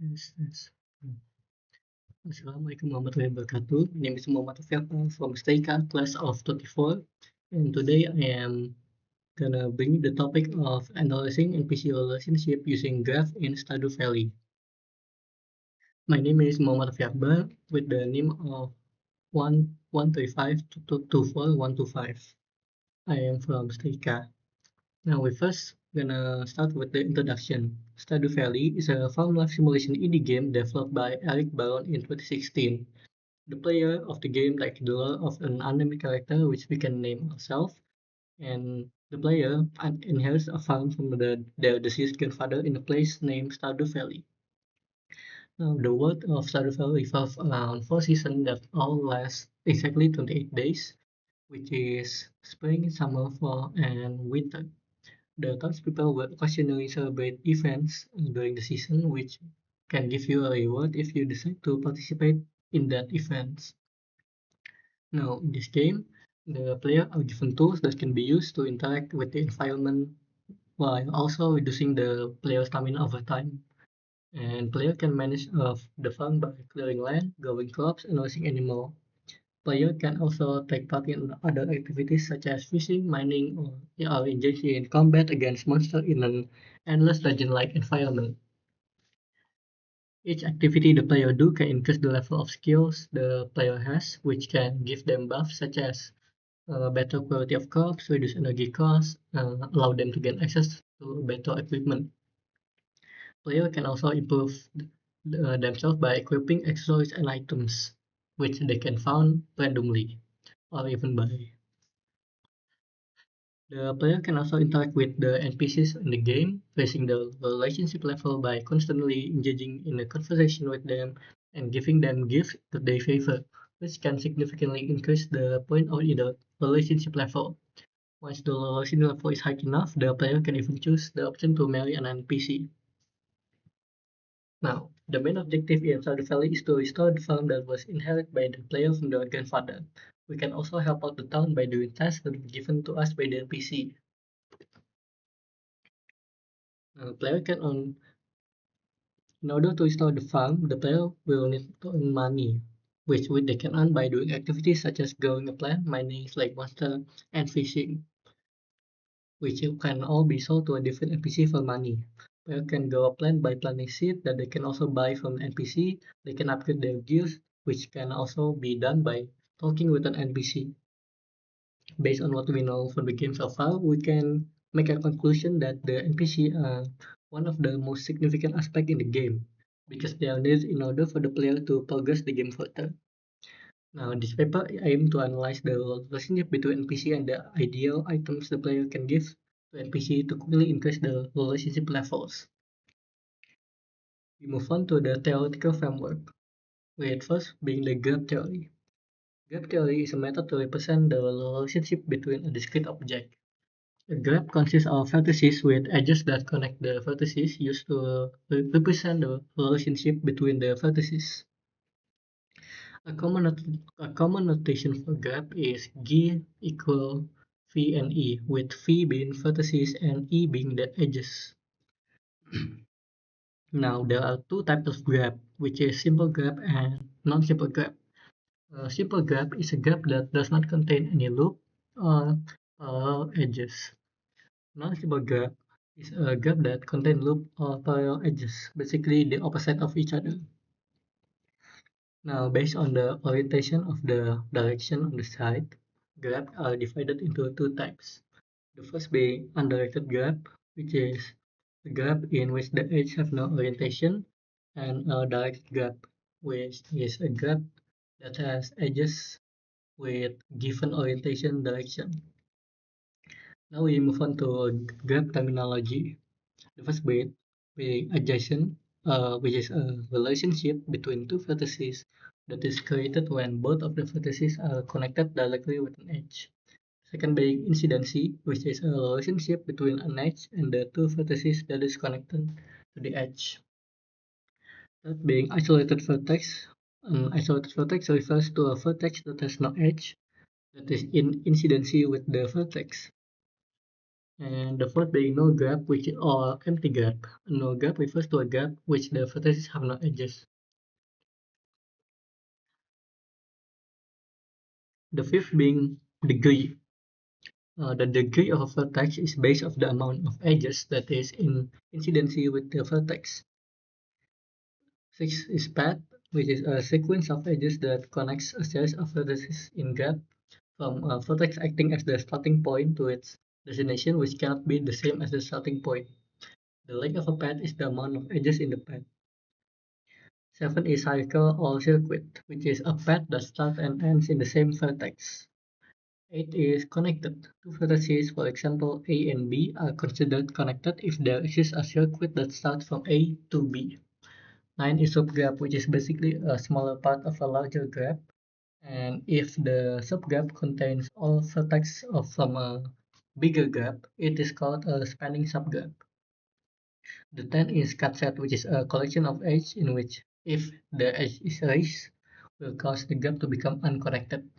Yes. Assalamualaikum warahmatullahi wabarakatuh. My name is Muhammad Rafi from Stardew class of 24, and today I am gonna bring the topic of analyzing NPC relationship using graph in Stardew Valley. My name is Muhammad Rafi Akbar with the name of 135224125. I am from Stardew. Now we first gonna start with the introduction. Stardew Valley is a farm life simulation indie game developed by Eric Baron in 2016. The player of the game takes the role of an unnamed character which we can name ourselves, and the player inherits a farm from their deceased grandfather in a place named Stardew Valley. Now, the world of Stardew Valley revolves around four seasons that all last exactly 28 days, which is spring, summer, fall, and winter. The townspeople will occasionally celebrate events during the season, which can give you a reward if you decide to participate in that event. Now, in this game, the player are given tools that can be used to interact with the environment while also reducing the player's stamina over time. And player can manage the farm by clearing land, growing crops, and raising animals. Player can also take part in other activities such as fishing, mining, or engaging in combat against monsters in an endless dungeon-like environment. Each activity the player do can increase the level of skills the player has, which can give them buffs such as better quality of crops, reduce energy costs, allow them to get access to better equipment. Player can also improve themselves by equipping accessories and items, which they can find randomly or even buy. The player can also interact with the NPCs in the game, raising the relationship level by constantly engaging in a conversation with them and giving them gifts that they favor, which can significantly increase the point of either relationship level. Once the relationship level is high enough, the player can even choose the option to marry an NPC. Now, the main objective in Stardew Valley is to restore the farm that was inherited by the player from their grandfather. We can also help out the town by doing tasks that were given to us by the NPC. Player can earn In order to restore the farm, the player will need to earn money, which they can earn by doing activities such as growing a plant, mining like monster, and fishing, which can all be sold to a different NPC for money. Player can grow a plant by planting seed that they can also buy from the NPC. They can upgrade their gears, which can also be done by talking with an NPC. Based on what we know from the game so far, we can make a conclusion that the NPC are one of the most significant aspects in the game because they are needed in order for the player to progress the game further. Now, this paper aims to analyze the relationship between NPC and the ideal items the player can give to NPC to quickly increase the relationship levels. We move on to the theoretical framework, with first being the graph theory. Graph theory is a method to represent the relationship between a discrete object. A graph consists of vertices with edges that connect the vertices used to represent the relationship between the vertices. A common notation for graph is G equal V and E, with V being vertices and E being the edges. Now there are two types of graph, which is simple graph and non-simple graph. A simple graph is a graph that does not contain any loop or edges. Non-simple graph is a graph that contains loop or parallel edges, basically the opposite of each other. Now, based on the orientation of the direction on the side, graphs are divided into two types. The first being undirected graph, which is a graph in which the edges have no orientation, and a directed graph, which is a graph that has edges with given orientation direction. Now we move on to graph terminology. The first bit being adjacent, which is a relationship between two vertices that is created when both of the vertices are connected directly with an edge. Second being incidency, which is a relationship between an edge and the two vertices that is connected to the edge. Third being isolated vertex. An isolated vertex refers to a vertex that has no edge that is in incidency with the vertex. And the fourth being null gap, which or empty gap. A null gap refers to a gap which the vertices have no edges. The fifth being degree. The degree of a vertex is based on the amount of edges that is in incidency with the vertex. Six is path, which is a sequence of edges that connects a series of vertices in gap from a vertex acting as the starting point to its destination, which cannot be the same as the starting point. The length of a path is the amount of edges in the path. Seven is cycle or circuit, which is a path that starts and ends in the same vertex. Eight is connected. Two vertices, for example A and B, are considered connected if there exists a circuit that starts from A to B. Nine is subgraph, which is basically a smaller part of a larger graph. And if the subgraph contains all vertex from a bigger graph, it is called a spanning subgraph. The 10 is cut set, which is a collection of edges in which, if the edge is erased, will cause the graph to become unconnected.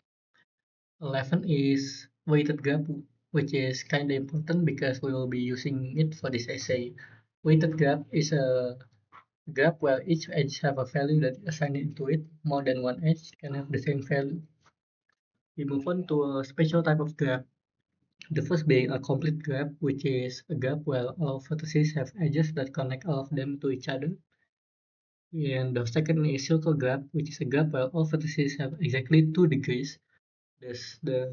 11 is weighted graph, which is kind of important because we will be using it for this essay. Weighted graph is a graph where each edge have a value that is assigned to it. More than one edge can have the same value. We move on to a special type of graph. The first being a complete graph, which is a graph where all vertices have edges that connect all of them to each other. And the second is circle graph, which is a graph where all vertices have exactly 2 degrees. There's the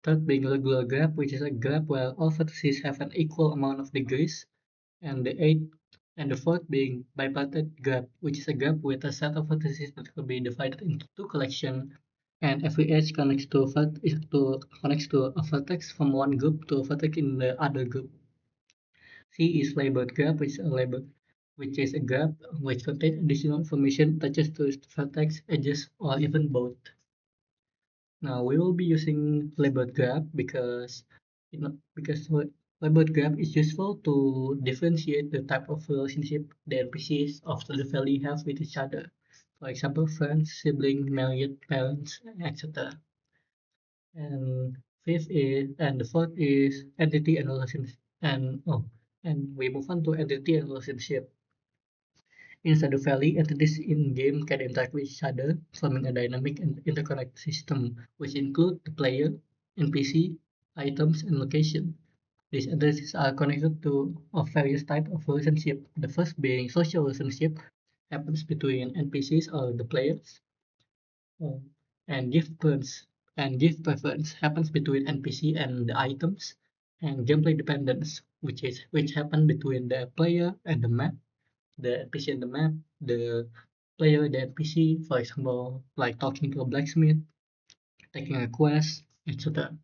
third being regular graph, which is a graph where all vertices have an equal amount of degrees. And the fourth being bipartite graph, which is a graph with a set of vertices that could be divided into two collections, and every edge connects to a vertex from one group to a vertex in the other group. C is labeled graph, which is a graph which contains additional information touches to its vertex, edges, or even both. Now we will be using labeled graph because labeled graph is useful to differentiate the type of relationship the NPCs of the Valley have with each other. For example, friends, siblings, married, parents, etc. And the fourth is entity and relationship. And we move on to entity and relationship. In Stardew Valley, entities in-game can interact with each other, forming a dynamic and interconnected system, which include the player, NPC, items, and location. These entities are connected to of various types of relationship. The first being social relationship happens between NPCs or the players, uh, and gift preference happens between NPC and the items, and gameplay dependence, which happen between the player and the map, the NPC and the map, the player and the NPC, for example, like talking to a blacksmith, taking a quest, etc.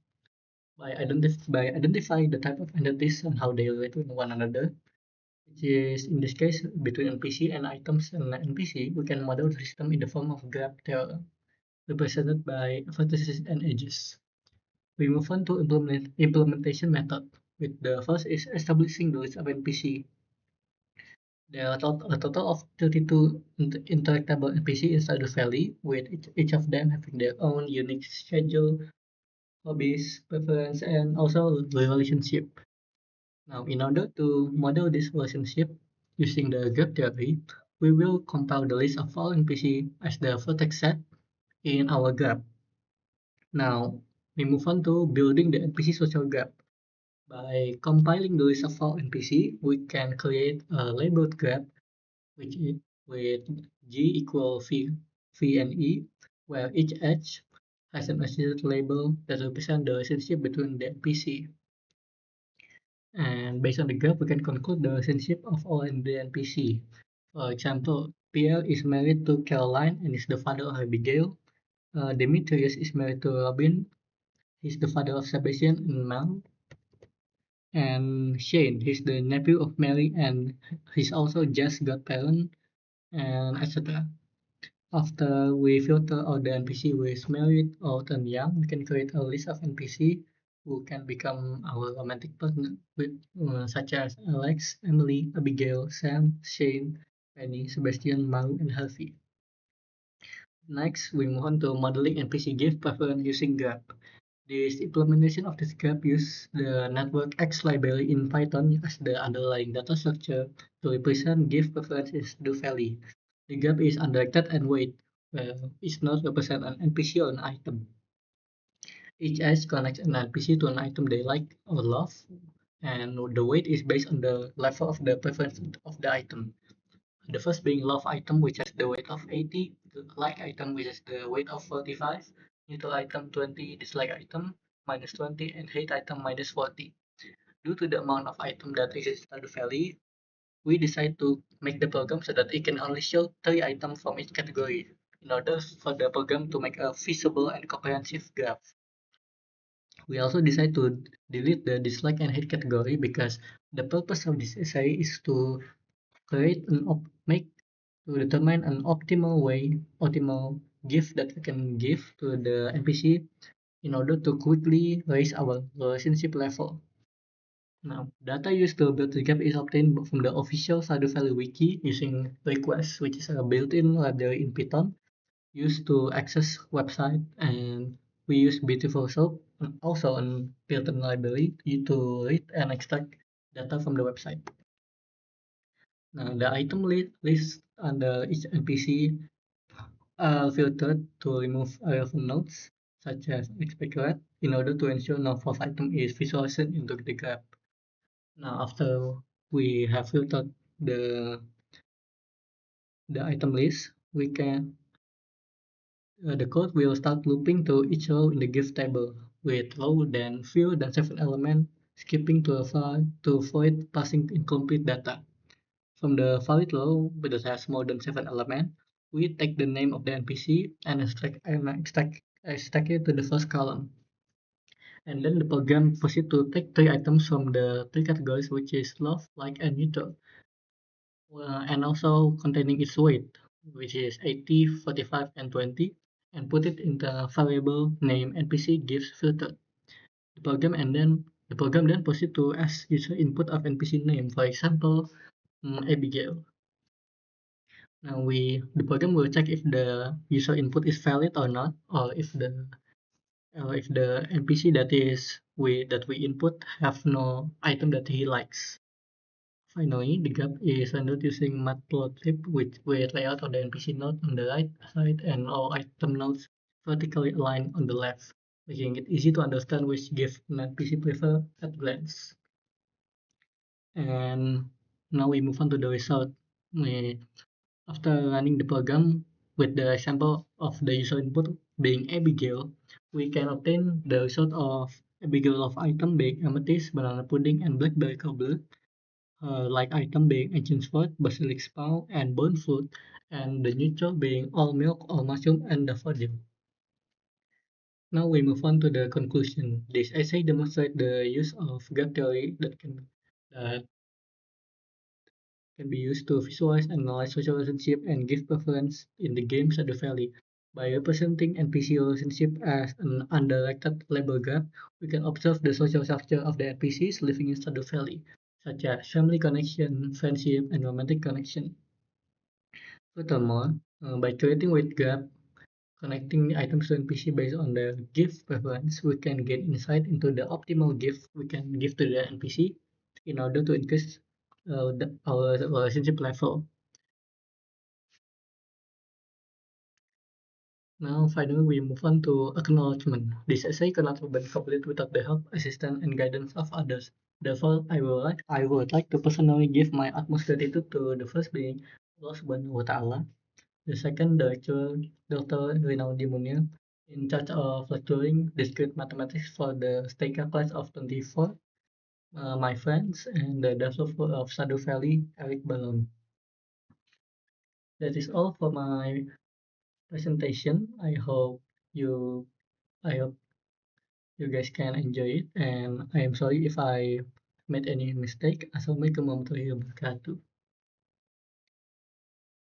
By identifying the type of entities and how they relate with one another, which is in this case between NPC and items and NPC, we can model the system in the form of graph theorem, represented by vertices and edges. We move on to implementation method. With the first is establishing the list of NPC. There are a total of 32 interactable NPC inside the valley, with each of them having their own unique schedule, hobbies, preference, and also relationship. Now, in order to model this relationship using the graph theory, we will compile the list of all NPC as the vertex set in our graph. Now, we move on to building the NPC social graph. By compiling the list of all NPC, we can create a labeled graph which is with G equal V and E, where each edge has an associated label that represents the relationship between the NPC. And based on the graph, we can conclude the relationship of all in the NPC. For example, Pierre is married to Caroline and is the father of Abigail. Demetrius is married to Robin. He's the father of Sebastian and Mel. And Shane, he's the nephew of Mary and he's also Jess' godparent, and etc. After we filter all the NPC who is married, old, and young, we can create a list of NPC who can become our romantic partner, such as Alex, Emily, Abigail, Sam, Shane, Penny, Sebastian, Maru, and Harvey. Next, we move on to modeling NPC gift preference using graph. This implementation of this gap uses the network X library in Python as the underlying data structure to represent give preferences to value. The gap is undirected and weight, where each node represents an NPC or an item. Each edge connects an NPC to an item they like or love, and the weight is based on the level of the preference of the item. The first being love item, which has the weight of 80, the like item, which has the weight of 45, neutral item 20, dislike item minus 20, and hate item minus 40. Due to the amount of item that exists at the valley, we decide to make the program so that it can only show 3 items from each category in order for the program to make a feasible and comprehensive graph. We also decide to delete the dislike and hate category because the purpose of this essay is to create an make to determine an optimal gift that we can give to the NPC in order to quickly raise our relationship level. Now, data used to build the gap is obtained from the official Stardew Valley wiki using requests, which is a built-in library in Python used to access website, and we use Beautiful Soap and also a built-in library to read and extract data from the website. Now, the item list under each NPC are filtered to remove irrelevant nodes, such as expected, in order to ensure no false item is visualized into the graph. Now, after we have filtered the the item list, we can the code will start looping to each row in the gift table with fewer than 7 elements, skipping to avoid passing incomplete data. From the valid row that has more than 7 elements, we take the name of the NPC and extract it to the first column. And then the program proceeds to take 3 items from the 3 categories, which is love, like, and neutral, and also containing its weight, which is 80, 45, and 20, and put it in the variable name NPC gives filter. The program then proceeds to ask user input of NPC name, for example, Abigail. Now the program will check if the user input is valid or not, or if the NPC that we input have no item that he likes. Finally, the graph is rendered using Matplotlib with layout of the NPC node on the right side and all item nodes vertically aligned on the left, making it easy to understand which gift an NPC prefer at glance. And now we move on to the result. After running the program with the example of the user input being Abigail, we can obtain the result of Abigail of item being amethyst, banana pudding, and blackberry cobbler, like item being ancient sword, basilic spawn, and bone fruit, and the neutral being all milk, all mushroom, and daffodil. Now we move on to the conclusion. This essay demonstrates the use of graph theory that can be used to visualize and analyze social relationship and give preference in the game Stardew Valley. By representing NPC relationship as an undirected label graph, we can observe the social structure of the NPCs living in Stardew Valley, such as family connection, friendship, and romantic connection. Furthermore, by creating with graph connecting items to NPC based on their gift preference, we can gain insight into the optimal gift we can give to the NPC in order to increase our relationship level. Now, finally, we move on to acknowledgement. This essay cannot be complete without the help, assistance, and guidance of others. Therefore, I would like to personally give my utmost gratitude to the first being Allah Subhanahu wa Ta'ala, the second, the lecturer, Dr. Rinaldi Munir, in charge of lecturing Diskrit mathematics for the STEIKA class of 24, my friends, and the developer of Stardew Valley, Eric Balon. That is all for my presentation. You I hope you guys can enjoy it, and I am sorry if I made any mistake. Assalamualaikum warahmatullahi wabarakatuh.